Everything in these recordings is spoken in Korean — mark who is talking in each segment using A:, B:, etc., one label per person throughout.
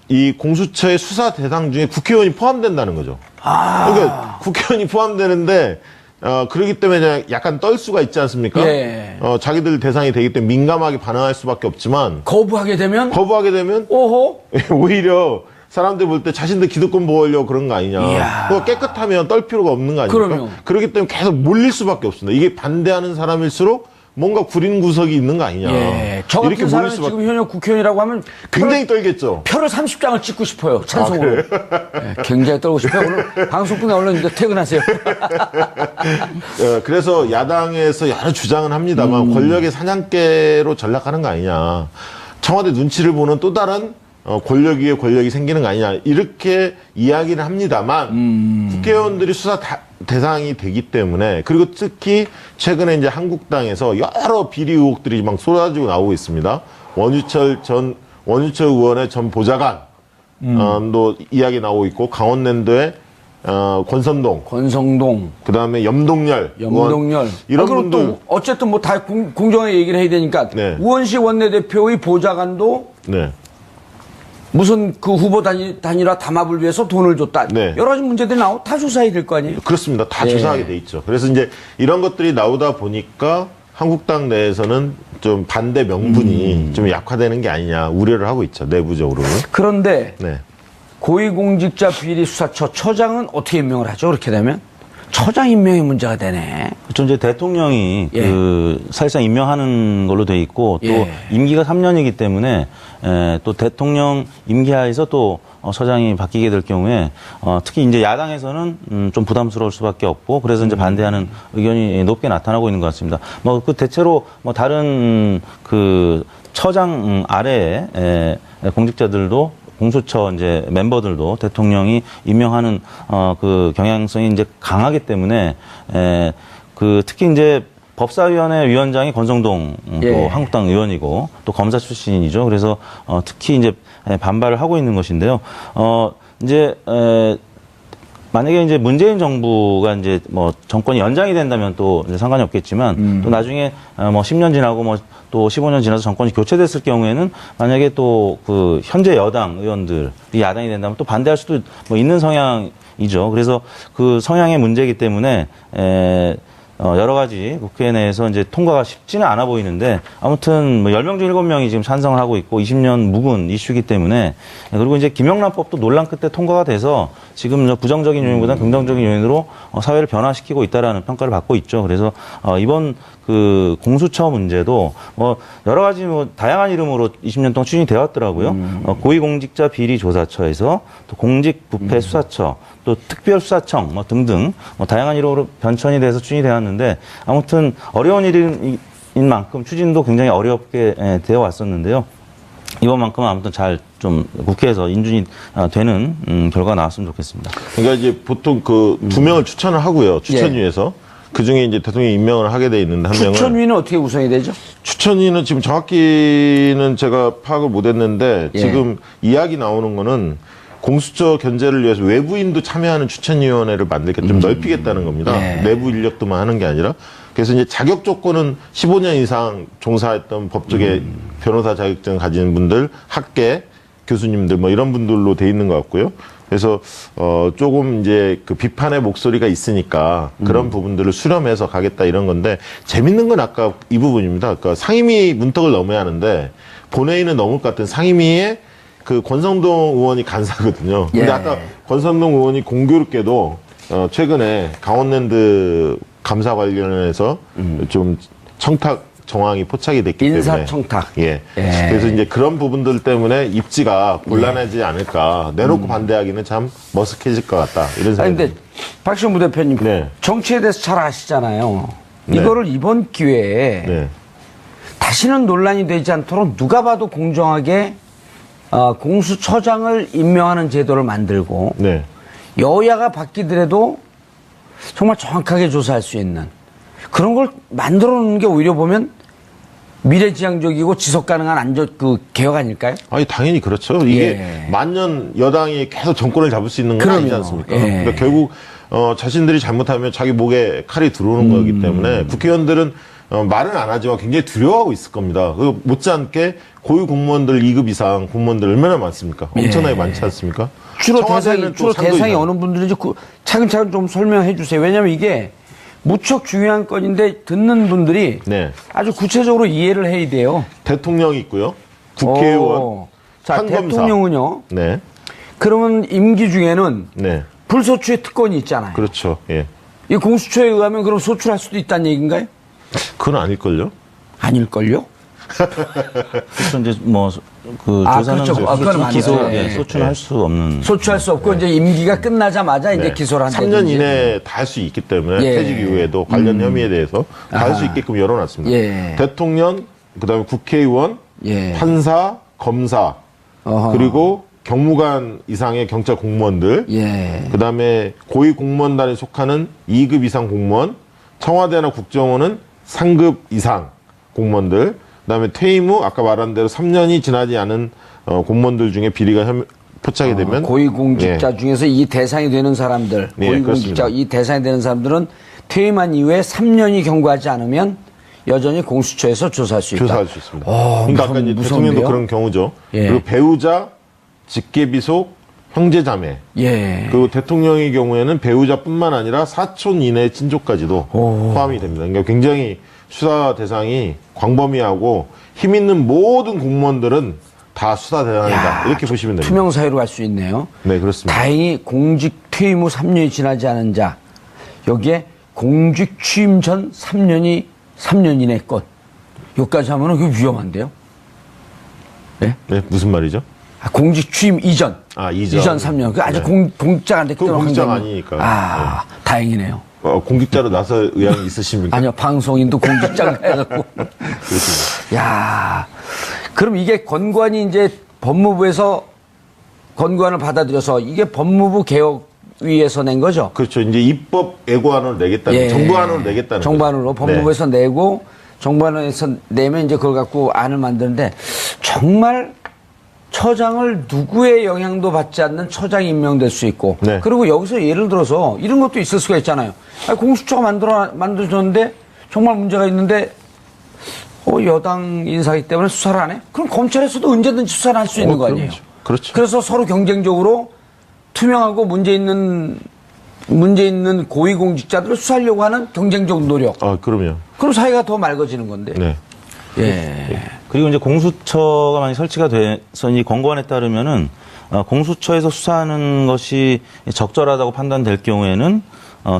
A: 이 공수처의 수사 대상 중에 국회의원이 포함된다는 거죠. 그러니까 국회의원이 포함되는데 그러기 때문에 약간 떨 수가 있지 않습니까?
B: 예.
A: 자기들 대상이 되기 때문에 민감하게 반응할 수밖에 없지만
B: 거부하게 되면
A: 오호 오히려 사람들 볼 때 자신들 기득권 보호하려고 그런 거 아니냐. 그거 깨끗하면 떨 필요가 없는 거 아닙니까?
B: 그럼요.
A: 그렇기 때문에 계속 몰릴 수밖에 없습니다. 이게 반대하는 사람일수록 뭔가 구린 구석이 있는 거 아니냐.
B: 예. 저 같은
A: 이렇게
B: 사람이 지금 현역 국회의원이라고 하면
A: 굉장히 떨겠죠.
B: 표를 30장을 찍고 싶어요. 찬송으로. 예, 굉장히 떨고 싶어요. 오늘 방송 끝나 얼른 이제 퇴근하세요.
A: 그래서 야당에서 여러 주장은 합니다만 권력의 사냥개로 전락하는 거 아니냐. 청와대 눈치를 보는 또 다른 권력 위에 권력이 생기는 거 아니냐. 이렇게 이야기를 합니다만 국회의원들이 수사 대상이 되기 때문에 그리고 특히 최근에 이제 한국당에서 여러 비리 의혹들이 막 쏟아지고 나오고 있습니다. 원유철 의원의 전 보좌관 도 이야기 나오고 있고 강원랜드의 권성동 그다음에 염동열
B: 이런 분들 또 어쨌든 뭐 다 공정하게 얘기를 해야 되니까
A: 네.
B: 우원식 원내대표의 보좌관도
A: 네.
B: 무슨 그 후보 단일화 담합을 위해서 돈을 줬다.
A: 네.
B: 여러 가지 문제들이 나오고 다 조사해야 될 거 아니에요?
A: 그렇습니다. 다
B: 예.
A: 조사하게 돼 있죠. 그래서 이제 이런 것들이 나오다 보니까 한국당 내에서는 좀 반대 명분이 좀 약화되는 게 아니냐 우려를 하고 있죠. 내부적으로는.
B: 그런데
A: 네.
B: 고위공직자 비리수사처 처장은 어떻게 임명을 하죠? 그렇게 되면? 처장 임명이 문제가 되네.
C: 저 이제 대통령이
B: 예.
C: 사실상 임명하는 걸로 돼 있고 또
B: 예.
C: 임기가 3년이기 때문에 또 대통령 임기하에서 또 처장이 바뀌게 될 경우에 특히 이제 야당에서는 좀 부담스러울 수밖에 없고 그래서 이제 반대하는 의견이 높게 나타나고 있는 것 같습니다. 뭐 그 대체로 뭐 다른 그 처장 아래에 공직자들도 공수처 이제 멤버들도 대통령이 임명하는 그 경향성이 이제 강하기 때문에 그 특히 이제 법사위원회 위원장이 권성동
B: 예.
C: 또 한국당 의원이고 또 검사 출신이죠. 그래서 특히 이제 반발을 하고 있는 것인데요. 이제 만약에 이제 문재인 정부가 이제 뭐 정권이 연장이 된다면 또 이제 상관이 없겠지만 또 나중에 뭐 10년 지나고 뭐 또 15년 지나서 정권이 교체됐을 경우에는 만약에 또 그 현재 여당 의원들이 야당이 된다면 또 반대할 수도 뭐 있는 성향이죠. 그래서 그 성향의 문제이기 때문에 여러 가지 국회 내에서 이제 통과가 쉽지는 않아 보이는데 아무튼 뭐 10명 중 7명이 지금 찬성을 하고 있고 20년 묵은 이슈이기 때문에 그리고 이제 김영란법도 논란 끝에 통과가 돼서 지금 부정적인 요인보다 긍정적인 요인으로 사회를 변화시키고 있다라는 평가를 받고 있죠. 그래서 이번 그 공수처 문제도 뭐 여러 가지 뭐 다양한 이름으로 20년 동안 추진이 되었더라고요. 고위공직자 비리조사처에서 또 공직부패수사처 또 특별수사청 뭐 등등 뭐 다양한 이름으로 변천이 돼서 추진이 되었는데 아무튼 어려운 일인 만큼 추진도 굉장히 어렵게 되어 왔었는데요. 이번만큼은 아무튼 잘 좀 국회에서 인준이 되는 결과가 나왔으면 좋겠습니다.
A: 그러니까 이제 보통 그 두 명을 추천을 하고요. 추천위에서. 그 중에 이제 대통령이 임명을 하게 돼 있는데 한 명은.
B: 추천위는 어떻게 구성이 되죠?
A: 추천위는 지금 정확히는 제가 파악을 못 했는데
B: 예.
A: 지금 이야기 나오는 거는 공수처 견제를 위해서 외부인도 참여하는 추천위원회를 만들게 좀 넓히겠다는 겁니다.
B: 예.
A: 내부 인력도만 하는 게 아니라. 그래서 이제 자격 조건은 15년 이상 종사했던 법조계 변호사 자격증 가진 분들, 학계, 교수님들 뭐 이런 분들로 돼 있는 것 같고요. 그래서 조금 이제 그 비판의 목소리가 있으니까 그런 부분들을 수렴해서 가겠다 이런 건데 재밌는 건 아까 이 부분입니다. 그러니까 상임위 문턱을 넘어야 하는데 본회의는 넘을 것 같은 상임위에 그 권성동 의원이 간사거든요. 근데
B: 예.
A: 아까 권성동 의원이 공교롭게도 최근에 강원랜드 감사 관련해서 좀 청탁 정황이 포착이 됐기 때문에
B: 인사청탁.
A: 예.
B: 예.
A: 그래서 이제 그런 부분들 때문에 입지가 곤란하지 않을까. 내놓고 반대하기는 참 머쓱해질 것 같다. 이런 생각이
B: 아니, 근데 박시원 부대표님
A: 네.
B: 정치에 대해서 잘 아시잖아요.
A: 네.
B: 이거를 이번 기회에
A: 네.
B: 다시는 논란이 되지 않도록 누가 봐도 공정하게 공수처장을 임명하는 제도를 만들고
A: 네.
B: 여야가 바뀌더라도 정말 정확하게 조사할 수 있는 그런 걸 만들어 놓는 게 오히려 보면 미래지향적이고 지속 가능한 개혁 아닐까요?
A: 아니, 당연히 그렇죠. 이게
B: 예.
A: 만년 여당이 계속 정권을 잡을 수 있는 건 아니지
B: 그럼요.
A: 않습니까?
B: 예.
A: 그러니까 결국, 자신들이 잘못하면 자기 목에 칼이 들어오는 거기 때문에 국회의원들은 말은 안 하지만 굉장히 두려워하고 있을 겁니다. 그 못지않게 고위 공무원들 2급 이상 공무원들 얼마나 많습니까? 엄청나게 많지 않습니까?
B: 주로
A: 청와대는 또 상도
B: 대상이
A: 이상.
B: 어느 분들인지 차근차근 좀 설명해 주세요. 왜냐하면 이게 무척 중요한 건인데 듣는 분들이
A: 네.
B: 아주 구체적으로 이해를 해야 돼요.
A: 대통령이 있고요. 국회의원,
B: 오. 자,
A: 판검사.
B: 대통령은요.
A: 네.
B: 그러면 임기 중에는
A: 네.
B: 불소추의 특권이 있잖아요.
A: 그렇죠. 예.
B: 이 공수처에 의하면 그럼 소출할 수도 있다는 얘기인가요?
A: 그건 아닐걸요?
B: 아닐걸요?
C: 그래서 이제 그
B: 아,
C: 조사는
B: 그렇죠.
C: 그
B: 그건 맞죠.
C: 기소
B: 예.
C: 예, 소출할 수 없는.
B: 소출할 수 없고 이제 임기가 끝나자마자 이제 기소를 한다든지.
A: 3년 이내에 다 할 수 있기 때문에
B: 예.
A: 퇴직 이후에도 관련 혐의에 대해서 다 할 수 있게끔 열어놨습니다.
B: 예.
A: 대통령, 그다음에 국회의원,
B: 예.
A: 판사, 검사,
B: 어허.
A: 그리고 경무관 이상의 경찰 공무원들,
B: 예.
A: 그다음에 고위 공무원단에 속하는 2급 이상 공무원, 청와대나 국정원은 3급 이상 공무원들, 그다음에 퇴임 후 아까 말한 대로 3년이 지나지 않은 공무원들 중에 비리가 포착이 되면
B: 고위공직자 중에서 이 대상이 되는 사람들,
A: 네,
B: 고위공직자
A: 그렇습니다.
B: 이 대상이 되는 사람들은 퇴임한 이후에 3년이 경과하지 않으면 여전히 공수처에서 조사할 수 있다.
A: 조사할 수 있습니다.
B: 어,
A: 그러니까 아까 이제
B: 무서운데요?
A: 대통령도 그런 경우죠.
B: 예.
A: 그리고 배우자, 직계비속, 형제자매.
B: 예.
A: 그리고 대통령의 경우에는 배우자뿐만 아니라 사촌 이내 친족까지도 포함이 됩니다. 그러니까 굉장히 수사 대상이 광범위하고 힘 있는 모든 공무원들은 다 수사 대상이다. 이렇게 보시면 됩니다.
B: 투명 사유로 갈 수 있네요.
A: 네, 그렇습니다.
B: 다행히 공직 퇴임 후 3년이 지나지 않은 자, 여기에 공직 취임 전 3년 이내 것. 여기까지 하면은 그게 위험한데요? 네?
A: 네, 무슨 말이죠?
B: 아, 공직 취임 이전.
A: 아, 이전.
B: 3년. 그 아직
A: 네.
B: 공직자가 안
A: 그건
B: 됐던
A: 공직자가 아니니까.
B: 아, 다행이네요.
A: 공직자로 나설 의향이 있으십니까?
B: 아니요, 방송인도 공직자가 해갖고.
A: 그렇습니다.
B: 야, 그럼 이게 건관이 이제 법무부에서 건관을 받아들여서 이게 법무부 개혁위에서 낸 거죠?
A: 그렇죠. 이제 입법 예고안을 내겠다는, 정부안으로 내겠다는
B: 정부안으로
A: 거죠.
B: 법무부에서 내고 정부안에서 내면 이제 그걸 갖고 안을 만드는데 정말 처장을 누구의 영향도 받지 않는 처장이 임명될 수 있고
A: 네.
B: 그리고 여기서 예를 들어서 이런 것도 있을 수가 있잖아요. 아니, 공수처가 만들어졌는데 정말 문제가 있는데 여당 인사이기 때문에 수사를 안 해? 그럼 검찰에서도 언제든지 수사를 할 수 있는 거 아니에요?
A: 그렇죠.
B: 그래서 서로 경쟁적으로 투명하고 문제 있는 고위공직자들을 수사하려고 하는 경쟁적 노력.
A: 그럼요.
B: 그럼 사회가 더 맑아지는 건데.
A: 네.
B: 예.
C: 그리고 이제 공수처가 만약 설치가 돼서 이 권고안에 따르면은 공수처에서 수사하는 것이 적절하다고 판단될 경우에는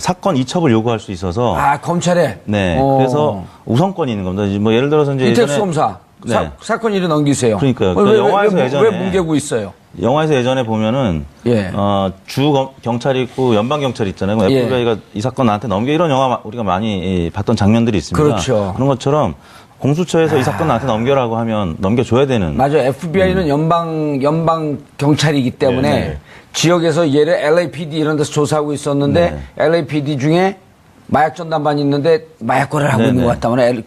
C: 사건 이첩을 요구할 수 있어서
B: 아, 검찰에?
C: 네. 그래서 우선권이 있는 겁니다. 이제 뭐 예를 들어서 이제
B: 이택수 검사.
C: 네.
B: 사건 일을 넘기세요.
C: 그러니까요.
B: 왜,
C: 영화에서
B: 왜,
C: 예전에
B: 왜 뭉개고 있어요?
C: 영화에서 예전에 보면은
B: 예.
C: 경찰이 있고 연방 경찰이 있잖아요. 그럼
B: 예.
C: FBI가 이 사건 나한테 넘겨 이런 영화 우리가 많이 봤던 장면들이 있습니다.
B: 그렇죠.
C: 그런 것처럼 공수처에서 이 사건 나한테 넘겨라고 하면 넘겨줘야 되는.
B: 맞아요. FBI는 연방 경찰이기 때문에
A: 네.
B: 지역에서 예를 LAPD 이런 데서 조사하고 있었는데 LAPD 중에 마약 전담반이 있는데 마약 거래를 하고
C: 네,
B: 있는
C: 네.
B: 것 같다면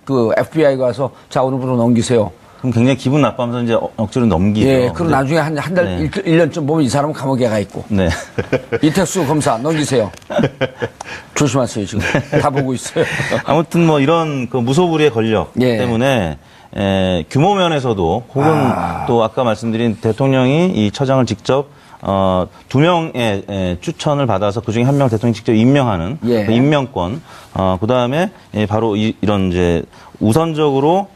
B: 그 FBI가 와서 자 오늘부로 넘기세요.
C: 그럼 굉장히 기분 나빠하면서 이제 억지로 넘기죠.
B: 예, 그리고
C: 근데-
B: 나중에 한 달,
C: 네.
B: 1년쯤 보면 이 사람은 감옥에 가 있고.
C: 네.
B: 이택수 검사 넘기세요. 조심하세요, 지금. 다 보고 있어요.
C: 아무튼 뭐 이런 그 무소불위의 권력
B: 예.
C: 때문에 규모 면에서도 혹은 또 아까 말씀드린 대통령이 이 처장을 직접 2명의 추천을 받아서 그중에 한 명 대통령이 직접 임명하는
B: 예.
C: 그 임명권, 그 다음에 바로 이런 이제 우선적으로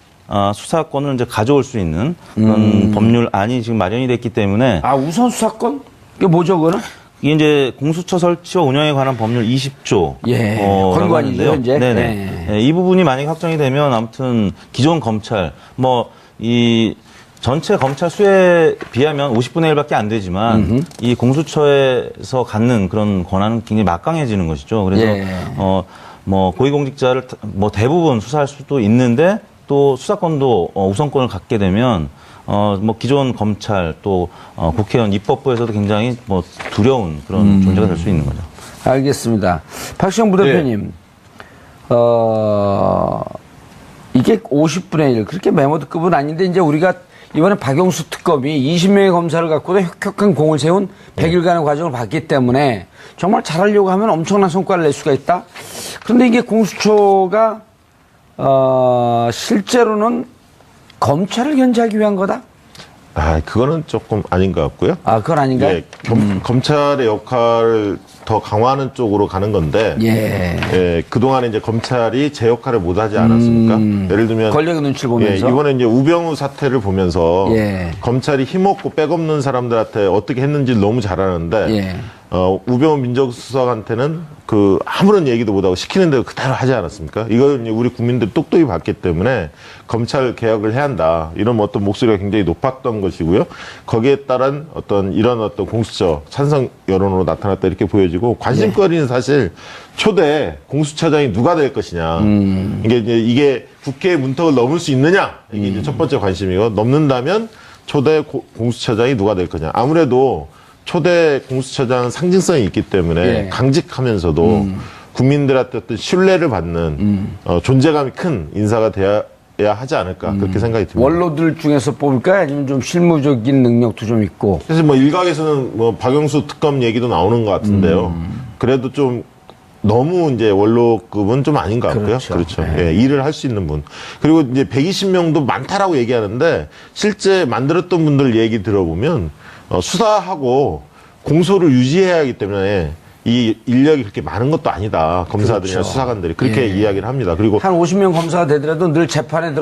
C: 수사권을 이제 가져올 수 있는 그런 법률안이 지금 마련이 됐기 때문에
B: 아, 우선 수사권? 이게 뭐죠, 그거는?
C: 이게 이제 공수처 설치와 운영에 관한 법률 20조.
B: 예, 권고안이죠, 현재.
C: 네네.
B: 네.
C: 이 부분이 만약에 확정이 되면 아무튼 기존 검찰, 이 전체 검찰 수에 비하면 50분의 1밖에 안 되지만 이 공수처에서 갖는 그런 권한은 굉장히 막강해지는 것이죠. 그래서
B: 예.
C: 고위공직자를 뭐 대부분 수사할 수도 있는데 또 수사권도 우선권을 갖게 되면 기존 검찰 또 국회의원 입법부에서도 굉장히 두려운 그런 존재가 될 수 있는 거죠.
B: 알겠습니다. 박시영 부대표님, 이게 50분의 1, 그렇게 메모드급은 아닌데, 이제 우리가 이번에 박영수 특검이 20명의 검사를 갖고도 혁혁한 공을 세운 100일간의 과정을 봤기 때문에 정말 잘하려고 하면 엄청난 성과를 낼 수가 있다. 그런데 이게 공수처가 실제로는 검찰을 견제하기 위한 거다?
A: 그거는 조금 아닌 것 같고요.
B: 그건 아닌가요?
A: 예, 검찰의 역할을 더 강화하는 쪽으로 가는 건데, 그동안에 이제 검찰이 제 역할을 못 하지 않았습니까? 예를 들면.
B: 권력의 눈치를 보면서.
A: 이번에 이제 우병우 사태를 보면서.
B: 예.
A: 검찰이 힘없고 백없는 사람들한테 어떻게 했는지 너무 잘 아는데, 우병우 민정수석한테는 아무런 얘기도 못하고 시키는 대로 그대로 하지 않았습니까? 이걸 이제 우리 국민들 똑똑히 봤기 때문에 검찰 개혁을 해야 한다. 이런 어떤 목소리가 굉장히 높았던 것이고요. 거기에 따른 이런 공수처 찬성 여론으로 나타났다 이렇게 보여지고 관심거리는 사실 초대 공수처장이 누가 될 것이냐. 이게 국회의 문턱을 넘을 수 있느냐. 이게 이제 첫 번째 관심이고 넘는다면 초대 공수처장이 누가 될 거냐. 아무래도 초대 공수처장은 상징성이 있기 때문에 강직하면서도 국민들한테 어떤 신뢰를 받는 존재감이 큰 인사가 돼야 하지 않을까 그렇게 생각이 듭니다.
B: 원로들 중에서 뽑을까요? 아니면 좀 실무적인 능력도 좀 있고?
A: 그래서 일각에서는 박영수 특검 얘기도 나오는 것 같은데요. 그래도 좀 너무 이제 원로급은 좀 아닌 것 같고요. 그렇죠. 일을 할 수 있는 분. 그리고 이제 120명도 많다라고 얘기하는데 실제 만들었던 분들 얘기 들어보면 수사하고 공소를 유지해야 하기 때문에 이 인력이 그렇게 많은 것도 아니다. 검사들이나 수사관들이 그렇게 이야기를 합니다. 그리고
B: 한 50명 검사가 되더라도 늘 재판에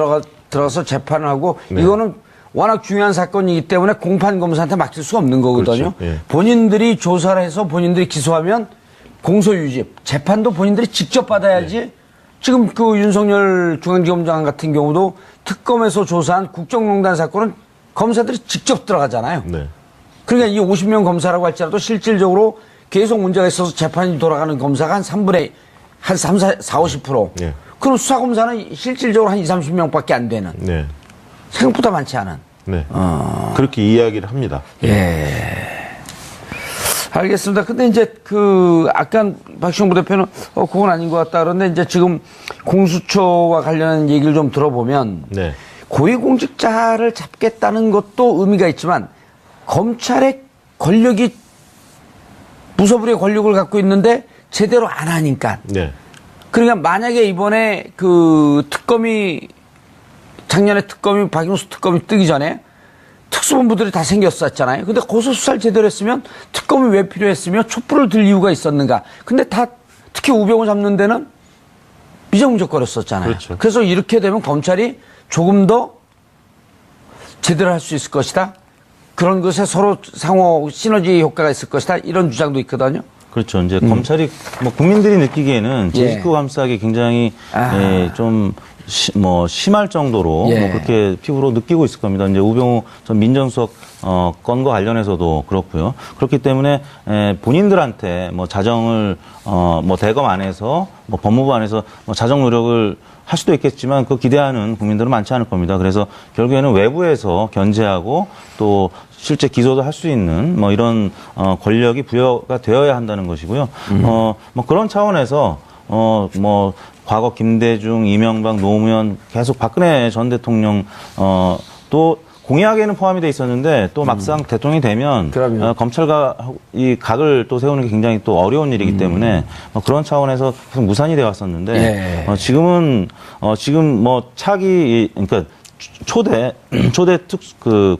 B: 들어가서 재판을 하고 이거는 워낙 중요한 사건이기 때문에 공판 검사한테 맡길 수가 없는 거거든요.
A: 그렇죠. 본인들이
B: 조사를 해서 본인들이 기소하면 공소 유지, 재판도 본인들이 직접 받아야지. 지금 윤석열 중앙지검장 같은 경우도 특검에서 조사한 국정농단 사건은 검사들이 직접 들어가잖아요. 그러니까 이 50명 검사라고 할지라도 실질적으로 계속 문제가 있어서 재판이 돌아가는 검사가 한 3분의, 한 3, 4, 50%. 그럼 수사검사는 실질적으로 한 20, 30명밖에 안 되는. 생각보다 많지 않은.
A: 그렇게 이야기를 합니다.
B: 알겠습니다. 근데 이제 아까 박시영 부대표는 그건 아닌 것 같다 그러는데 이제 지금 공수처와 관련한 얘기를 좀 들어보면 고위공직자를 잡겠다는 것도 의미가 있지만 검찰의 권력이 무소불위의 권력을 갖고 있는데 제대로 안 하니까. 그러니까 만약에 이번에 작년에 박영수 특검이 뜨기 전에 특수본부들이 다 생겼었잖아요. 근데 고소수사를 제대로 했으면 특검이 왜 필요했으며 촛불을 들 이유가 있었는가. 근데 특히 우병우 잡는 데는 미정적거렸었잖아요. 그래서 이렇게 되면 검찰이 조금 더 제대로 할 수 있을 것이다. 그런 것에 서로 상호 시너지 효과가 있을 것이다. 이런 주장도 있거든요.
C: 그렇죠. 이제 검찰이 국민들이 느끼기에는 제식구 감싸기 굉장히 좀 심할 정도로 그렇게 피부로 느끼고 있을 겁니다. 이제 우병우 전 민정수석 건과 관련해서도 그렇고요. 그렇기 때문에 본인들한테 자정을 대검 안에서 법무부 안에서 자정 노력을 할 수도 있겠지만 기대하는 국민들은 많지 않을 겁니다. 그래서 결국에는 외부에서 견제하고 또 실제 기소도 할 수 있는 이런 권력이 부여가 되어야 한다는 것이고요. 그런 차원에서 과거 김대중, 이명박, 노무현 계속 박근혜 전 대통령 또 공약에는 포함이 돼 있었는데 또 막상 대통령이 되면 검찰과 이 각을 또 세우는 게 굉장히 또 어려운 일이기 때문에 그런 차원에서 계속 무산이 되어 왔었는데 지금 차기 그러니까 초대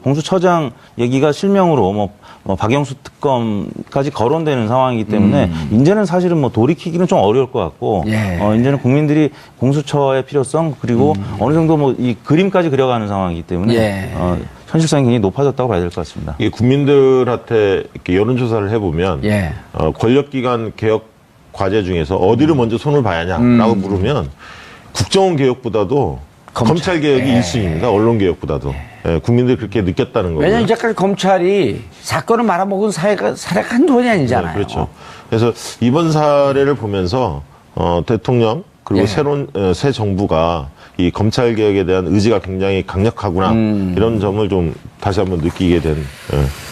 C: 공수처장 얘기가 실명으로 박영수 특검까지 거론되는 상황이기 때문에 이제는 사실은 돌이키기는 좀 어려울 것 같고 이제는 국민들이 공수처의 필요성 그리고 어느 정도 이 그림까지 그려가는 상황이기 때문에 현실성이 굉장히 높아졌다고 봐야 될 것 같습니다.
A: 이 국민들한테 이렇게 여론조사를 해보면 권력기관 개혁 과제 중에서 어디를 먼저 손을 봐야 하냐라고 물으면 국정원 개혁보다도 검찰 개혁이 1순위입니다. 언론 개혁보다도. 국민들이 그렇게 느꼈다는 거고요.
B: 왜냐하면 이제까지 검찰이 사건을 말아먹은 사례가 한두 번이 아니잖아요.
A: 그렇죠. 그래서 이번 사례를 보면서 대통령 그리고 새로운 새 정부가 이 검찰 개혁에 대한 의지가 굉장히 강력하구나 이런 점을 좀 다시 한번 느끼게 된